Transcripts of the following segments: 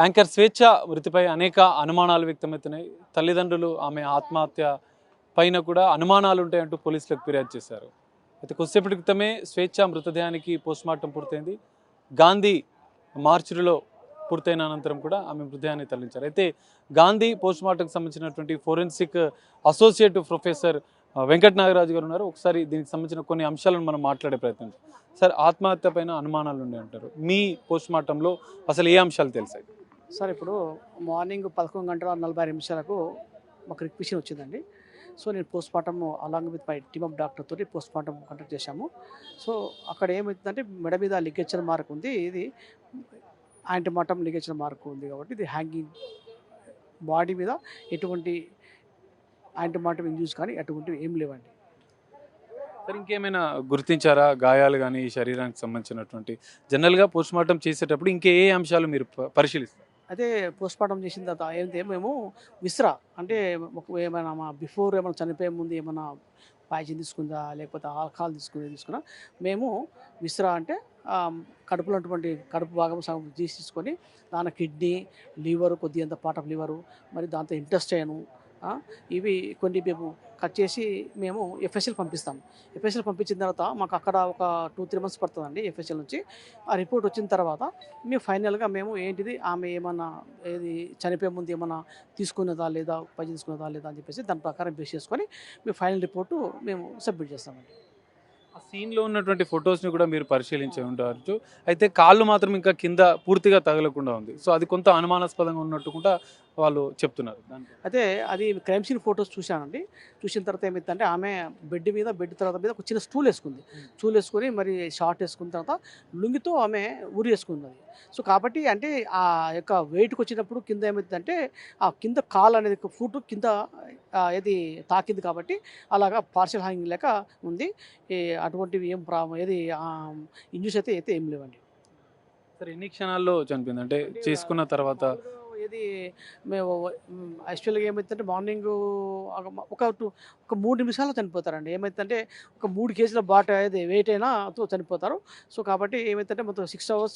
Anchor స్వేచ్ఛ మృతిపై అనేక అనుమానాలు వ్యక్తమవుతున్నాయి. తల్లిదండ్రులు ఆమె ఆత్మహత్య పైన కూడా అనుమానాలు ఉంటాయంటూ పోలీసులకు ఫిర్యాదు చేశారు. అయితే కొద్దిసేపటి క్రితమే స్వేచ్ఛ మృతదేహానికి పోస్ట్మార్టం పూర్తయింది. గాంధీ మార్చిలో పూర్తయిన అనంతరం కూడా ఆమె మృతదేహాన్ని తరలించారు. అయితే గాంధీ పోస్ట్మార్టంకి సంబంధించినటువంటి forensic associate professor Venkata Nagaraju గారు ఉన్నారు. ఒకసారి దీనికి సంబంధించిన కొన్ని అంశాలను మనం మాట్లాడే ప్రయత్నం చేద్దాం. సార్, ఆత్మహత్య పైన అనుమానాలు ఉండే అంటారు. మీ పోస్ట్మార్టంలో అసలు ఏ అంశాలు తెలిసాయి? సార్, ఇప్పుడు మార్నింగ్ 11:45 మాకు రిక్వెషన్ వచ్చిందండి. సో నేను postmortem along with my team of doctor తోటి పోస్ట్మార్టం కండక్ట్ చేశాము. సో అక్కడ ఏమవుతుందంటే మెడ మీద లిగేచర్ మార్క్ ఉంది. ఇది యాంటీమార్టం లిగేచర్ మార్క్ ఉంది కాబట్టి ఇది హ్యాంగింగ్. బాడీ మీద ఎటువంటి యాంటీమార్టం ఇంజ్యూస్ కానీ అటువంటివి ఏం లేవండి. సార్, ఇంకేమైనా గుర్తించారా గాయాలు కానీ ఈ శరీరానికి సంబంధించినటువంటి? జనరల్గా పోస్ట్మార్టం చేసేటప్పుడు ఇంకే ఏ అంశాలు మీరు పరిశీలిస్తారు? అదే పోస్ట్మార్టం చేసిన తర్వాత ఏంటంటే మేము విస్రా అంటే ఏమైనా బిఫోర్ ఏమైనా చనిపోయే ముందు ఏమైనా పాయిజన్ తీసుకుందా లేకపోతే ఆల్కహాల్ తీసుకున్నా మేము విస్రా అంటే కడుపులో ఉన్నటువంటి కడుపు భాగం సగం తీసుకొని దాని కిడ్నీ, లివరు, కొద్దిగా పార్ట్ ఆఫ్ లివరు, మరి దాంతో ఇంటెస్టైన్, ఇవి కొన్ని మేము కట్ చేసి మేము ఎఫ్ఎస్ఎల్ పంపిస్తాం. ఎఫ్ఎస్ఎల్ పంపించిన తర్వాత మాకు అక్కడ ఒక 2-3 months పడుతుందండి ఎఫ్ఎస్ఎల్ నుంచి. ఆ రిపోర్ట్ వచ్చిన తర్వాత మేము ఫైనల్గా మేము ఏంటిది ఆమె ఏమన్నా ఏది చనిపోయే ముందు ఏమన్నా తీసుకున్నదా లేదా, పని తీసుకున్నదా లేదా అని చెప్పేసి దాని ప్రకారం బేస్ చేసుకొని మేము ఫైనల్ రిపోర్టు మేము సబ్మిట్ చేస్తామండి. ఆ సీన్లో ఉన్నటువంటి ఫొటోస్ని కూడా మీరు పరిశీలించి ఉండవచ్చు. అయితే కాళ్ళు మాత్రం ఇంకా కింద పూర్తిగా తగలకుండా ఉంది. సో అది కొంత అనుమానాస్పదంగా ఉన్నట్టు కూడా వాళ్ళు చెప్తున్నారు. అయితే అది క్రైమ్ సీన్ ఫొటోస్ చూశానండి. చూసిన తర్వాత ఏమైందంటే ఆమె బెడ్ తర్వాత మీద ఒక చిన్న స్టూల్ వేసుకొని మరి షార్ట్ వేసుకున్న తర్వాత లుంగితో ఆమె ఉరి వేసుకున్నది. సో కాబట్టి అంటే ఆ యొక్క వెయిట్కి వచ్చినప్పుడు కింద ఏమైందంటే ఆ కింద కాలు అనేది ఫుట్ కింద ఏది తాకింది కాబట్టి అలాగా పార్షియల్ హ్యాంగింగ్ లెక్క ఉంది. అటువంటివి ఏం ఏది ఇంజూస్ అయితే ఏం లేవండి. సరే, ఎన్ని క్షణాల్లో చనిపోయింది అంటే చేసుకున్న తర్వాత? ఏది మేము యాక్చువల్గా ఏమైతుందంటే మార్నింగ్ ఒక 3 నిమిషాల్లో చనిపోతారండి. ఏమైతుందంటే ఒక 3 kg బాట ఏది వెయిట్ అయినా చనిపోతారు. సో కాబట్టి ఏమైతుందంటే మొత్తం 6 hours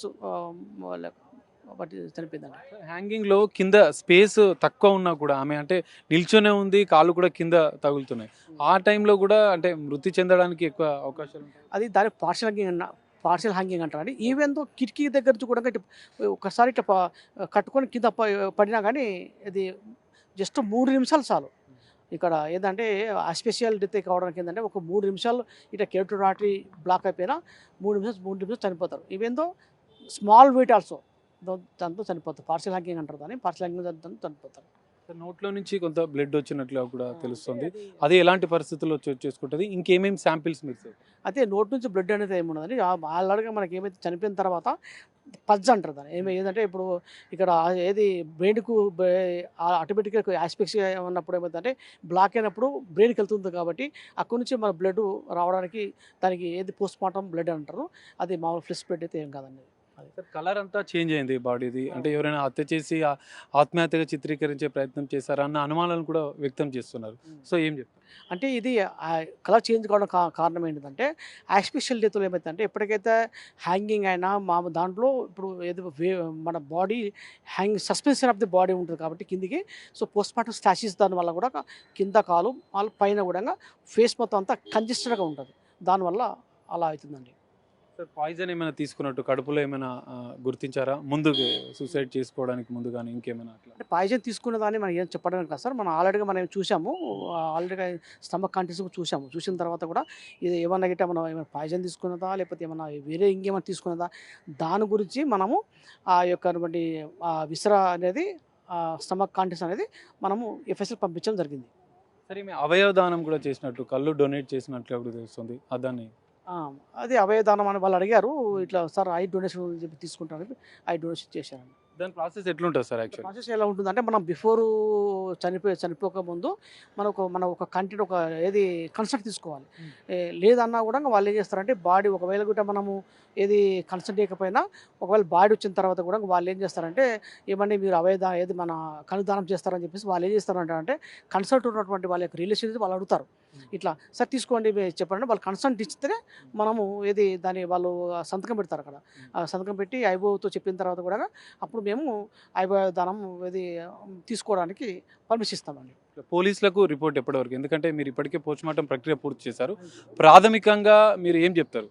బట్టి చనిపోయిందండి. హ్యాంగింగ్లో కింద స్పేస్ తక్కువ ఉన్నా కూడా ఆమె అంటే నిల్చొనే ఉంది, కాళ్ళు కూడా కింద తగులుతున్నాయి. ఆ టైంలో కూడా అంటే మృతి చెందడానికి ఎక్కువ అవకాశాలు ఉంటాయి. అది దాని పార్షియల్ హ్యాంగింగ్ అంటారండి. ఈవెన్ దో కిటికీ దగ్గర నుంచి కూడా ఒకసారి ఇట్లా కట్టుకొని కింద పడినా కానీ అది జస్ట్ 3 నిమిషాలు చాలు. ఇక్కడ ఏంటంటే అస్పెషల్ డెత్ కావడానికి ఏంటంటే ఒక 3 నిమిషాలు ఇట్లా కేటో ఆర్టరీ బ్లాక్ అయిపోయినా 3 నిమిషాలు చనిపోతారు. Even though small weight also దాంతో చనిపోతారు. పార్షియల్ హ్యాంగింగ్ అంటారు దాన్ని. పార్షియల్ హ్యాంగింగ్ దాంతో చనిపోతారు. నోట్లో నుంచి కొంత బ్లడ్ వచ్చినట్లు కూడా తెలుస్తుంది. అది ఎలాంటి పరిస్థితుల్లో చేసుకుంటుంది? ఇంకేమేమి శాంపిల్స్ మీరు? అయితే నోటి నుంచి బ్లడ్ అనేది ఏమున్నదని ఆల్రెడీగా మనకి ఏమైతే చనిపోయిన తర్వాత పజ్ అంటారు దాన్ని. ఏదంటే ఇప్పుడు ఇక్కడ ఏది బ్రెయిన్కు ఆటోమేటిక్గా ఆస్పెక్ట్స్గా ఉన్నప్పుడు ఏమైందంటే బ్లాక్ అయినప్పుడు బ్రెయిన్కి వెళ్తుంది కాబట్టి అక్కడి నుంచి మన బ్లడ్ రావడానికి దానికి ఏది పోస్ట్మార్టం బ్లడ్ అంటారు. అది మామూలు ఫ్రెష్ బ్లడ్ అయితే ఏం కాదండి. కలర్ అంతా చేంజ్ అయింది బాడీది. అంటే ఎవరైనా హత్య చేసి ఆత్మహత్యగా చిత్రీకరించే ప్రయత్నం చేశారా అన్న అనుమానాలను కూడా వ్యక్తం చేస్తున్నారు. సో ఏం చెప్తారు? అంటే ఇది కలర్ చేంజ్ కావడం కారణం ఏంటంటే యాస్పెషల్ డెత్లో ఏమైందంటే ఎప్పటికైతే హ్యాంగింగ్ అయినా దాంట్లో ఇప్పుడు ఏది మన body suspension of the body ఉంటుంది కాబట్టి కిందికి. సో పోస్ట్మార్టం స్టాసిస్ దానివల్ల కూడా కింద కాలు పైన కూడా ఫేస్ మొత్తం అంతా కంజెస్టెడ్గా ఉంటుంది. దానివల్ల అలా అవుతుందండి. సార్, పాయిజన్ ఏమైనా తీసుకున్నట్టు కడుపులో ఏమైనా గుర్తించారా ముందు సూసైడ్ చేసుకోవడానికి ముందు కానీ ఇంకేమైనా అట్లా? అంటే పాయిజన్ తీసుకున్న దాన్ని మనం ఏం చెప్పడానికి కాదు సార్. మనం ఆల్రెడీగా మనం చూసాము. ఆల్రెడీగా స్టమక్ కంటెంట్స్ చూసిన తర్వాత కూడా ఇది ఏమన్నా గిట్ట మనం ఏమైనా పాయిజన్ తీసుకున్నదా లేకపోతే ఏమన్నా వేరే ఇంకేమైనా తీసుకున్నదా దాని గురించి మనము ఆ యొక్క విసరా అనేది స్టమక్ కంటెంట్స్ అనేది మనము ఎఫ్ఎస్ఎల్ పంపించడం జరిగింది. సరే, మీ అవయవదానం కూడా చేసినట్టు కళ్ళు డొనేట్ చేసినట్లు కూడా తెలుస్తుంది. దాన్ని అది అవయదానం అని వాళ్ళు అడిగారు. ఇట్లా సార్ ఐ డొనేషన్ చెప్పి తీసుకుంటాను, ఐ డొనేషన్ చేశాను. దాని ప్రాసెస్ ఎట్లుంటుంది సార్? యాక్చువల్ ప్రాసెస్ ఎలా ఉంటుందంటే మనం బిఫోర్ చనిపోక ముందు మన ఒక కంటెంట్ ఒక ఏది కన్సల్ట్ తీసుకోవాలి. లేదన్నా కూడా వాళ్ళు ఏం చేస్తారంటే బాడీ ఒకవేళ కూడా మనము ఏది కన్సల్ట్ చేయకపోయినా ఒకవేళ బాడీ వచ్చిన తర్వాత కూడా వాళ్ళు ఏం చేస్తారంటే ఏమంటే మీరు ఏది మన కనుదానం చేస్తారని చెప్పేసి వాళ్ళు ఏం చేస్తారంటే కన్సల్ట్ ఉన్నటువంటి వాళ్ళ యొక్క రిలేషన్ వాళ్ళు అడుగుతారు. ఇట్లా సార్ తీసుకోండి చెప్పండి, వాళ్ళు కన్సల్ట్ ఇస్తేనే మనము ఏది దాన్ని వాళ్ళు సంతకం పెడతారు. అక్కడ సంతకం పెట్టి ఐఓతో చెప్పిన తర్వాత కూడా అప్పుడు మేము దానం ఇది తీసుకోవడానికి పర్మిషన్ ఇస్తామండి. పోలీసులకు రిపోర్ట్ ఎప్పటివరకు, ఎందుకంటే మీరు ఇప్పటికే పోస్ట్మార్టం ప్రక్రియ పూర్తి చేశారు, ప్రాథమికంగా మీరు ఏం చెప్తారు?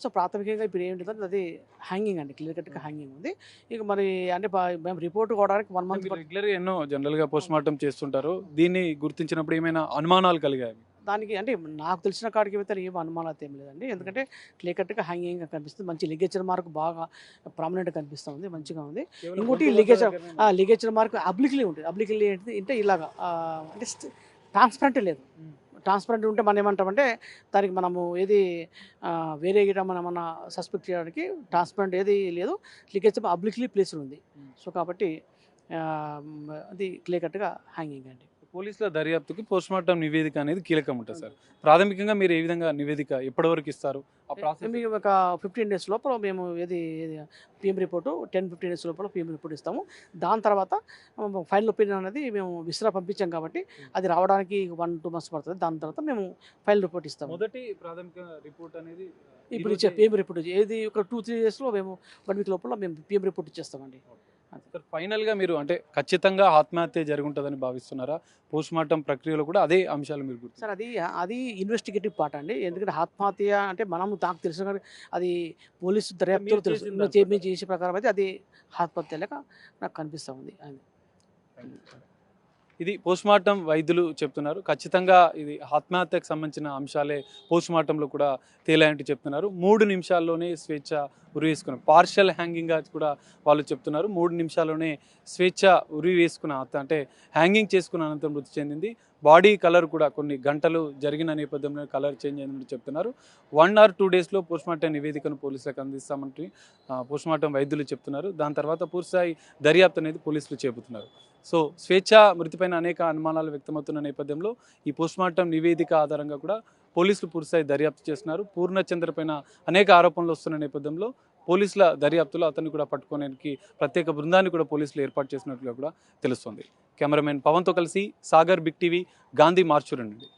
సో ప్రాథమికంగా ఇప్పుడు ఏంటంటే అది హ్యాంగింగ్ అండి, క్లియర్ కట్గా హ్యాంగింగ్ ఉంది. ఇక మరి అంటే మేము రిపోర్ట్ కావడానికి 1 మంత్ రెగ్యులర్గా ఎన్నో జనరల్గా పోస్ట్మార్టం చేస్తుంటారు, దీన్ని గుర్తించినప్పుడు ఏమైనా అనుమానాలు కలిగాయి? దానికి అంటే నాకు తెలిసిన కాడికి అయితే ఏం అనుమానాలు ఏం లేదండి. ఎందుకంటే క్లియర్ కట్గా హ్యాంగింగ్ కనిపిస్తుంది, మంచి లిగేచర్ మార్క్ బాగా ప్రామినెంట్గా కనిపిస్తుంది, మంచిగా ఉంది. ఇంకోటి లిగేచర్ మార్క్ అబ్లిక్లీ ఉంటుంది. అబ్లిక్లీ ఏంటిది అంటే ఇలాగా అంటే ట్రాన్స్పరెంట్ లేదు. ట్రాన్స్పరెంట్ ఉంటే మనం ఏమంటామంటే దానికి మనము ఏది వేరే గిట మనం ఏమన్నా సస్పెక్ట్ చేయడానికి ట్రాన్స్పరెంట్ ఏది లేదు, లీకేజ్ అబ్లిక్లీ ప్లేస్ ఉంది. సో కాబట్టి అది క్లియర్ కట్గా హ్యాంగింగ్ అండి. పోలీసుల దర్యాప్తుకి పోస్ట్మార్టం నివేదిక అనేది కీలకం ఉంటుంది సార్. ప్రాథమికంగా మీరు ఏ విధంగా నివేదిక ఎప్పటివరకు ఇస్తారు? ఆ ప్రాసెస్ మేము ఒక 15 days లోపల మేము ఏది పిఎం రిపోర్టు 10-15 days లోపల పిఎం రిపోర్ట్ ఇస్తాము. దాని తర్వాత ఫైనల్ ఒపీనియన్ అనేది మేము విస్రా పంపించాం కాబట్టి అది రావడానికి 1-2 months పడుతుంది. దాని తర్వాత మేము ఫైనల్ రిపోర్ట్ ఇస్తాము. మొదటి ప్రాథమిక రిపోర్ట్ అనేది ఇప్పుడు ఇచ్చే పిఎం రిపోర్ట్ ఏది ఒక 2-3 daysలో మేము 1 week లోపల మేము పిఎం రిపోర్ట్ ఇచ్చేస్తామండి. సార్ ఫైనల్గా మీరు అంటే ఖచ్చితంగా ఆత్మహత్య జరుగుంటుందని భావిస్తున్నారా? పోస్ట్మార్టం ప్రక్రియలో కూడా అదే అంశాలు మీరు గుర్తు సార్ అది ఇన్వెస్టిగేటివ్ పార్ట్ అండి. ఎందుకంటే ఆత్మహత్య అంటే నాకు తెలిసిన కానీ అది పోలీసు దర్యాప్తులో తెలుసు. మేము చేసే ప్రకారం అయితే అది ఆత్మహత్య లేక నాకు కనిపిస్తూ ఉంది. ఇది పోస్ట్మార్టం వైద్యులు చెప్తున్నారు. ఖచ్చితంగా ఇది ఆత్మహత్యకు సంబంధించిన అంశాలే పోస్ట్మార్టంలో కూడా తేలాయంటూ చెప్తున్నారు. 3 నిమిషాల్లోనే స్వేచ్ఛ ఉరి వేసుకున్నారు. పార్షియల్ హ్యాంగింగ్గా కూడా వాళ్ళు చెప్తున్నారు. 3 నిమిషాల్లోనే స్వేచ్ఛ ఉరి వేసుకున్న అంటే హ్యాంగింగ్ చేసుకున్న అనంతరం మృతి చెందింది. బాడీ కలర్ కూడా కొన్ని గంటలు జరిగిన నేపథ్యంలో కలర్ చేంజ్ అయిందని చెప్తున్నారు. 1 or 2 daysలో పోస్ట్మార్టం నివేదికను పోలీసులకు అందిస్తామంటే పోస్ట్మార్టం వైద్యులు చెప్తున్నారు. దాని తర్వాత పూర్తిస్థాయి దర్యాప్తు అనేది పోలీసులు చేపుతున్నారు. సో స్వేచ్ఛ మృతిపైన అనేక అనుమానాలు వ్యక్తమవుతున్న నేపథ్యంలో ఈ పోస్ట్మార్టం నివేదిక ఆధారంగా కూడా పోలీసులు పూర్తిస్థాయి దర్యాప్తు చేస్తున్నారు. పూర్ణచంద్ర పైన అనేక ఆరోపణలు వస్తున్న నేపథ్యంలో పోలీసుల దర్యాప్తులో అతన్ని కూడా పట్టుకోవడానికి ప్రత్యేక బృందాన్ని కూడా పోలీసులు ఏర్పాటు చేసినట్లుగా కూడా తెలుస్తోంది. కెమెరామెన్ పవన్తో కలిసి సాగర్, బిగ్ టీవీ, గాంధీ మార్చూరు నుండి.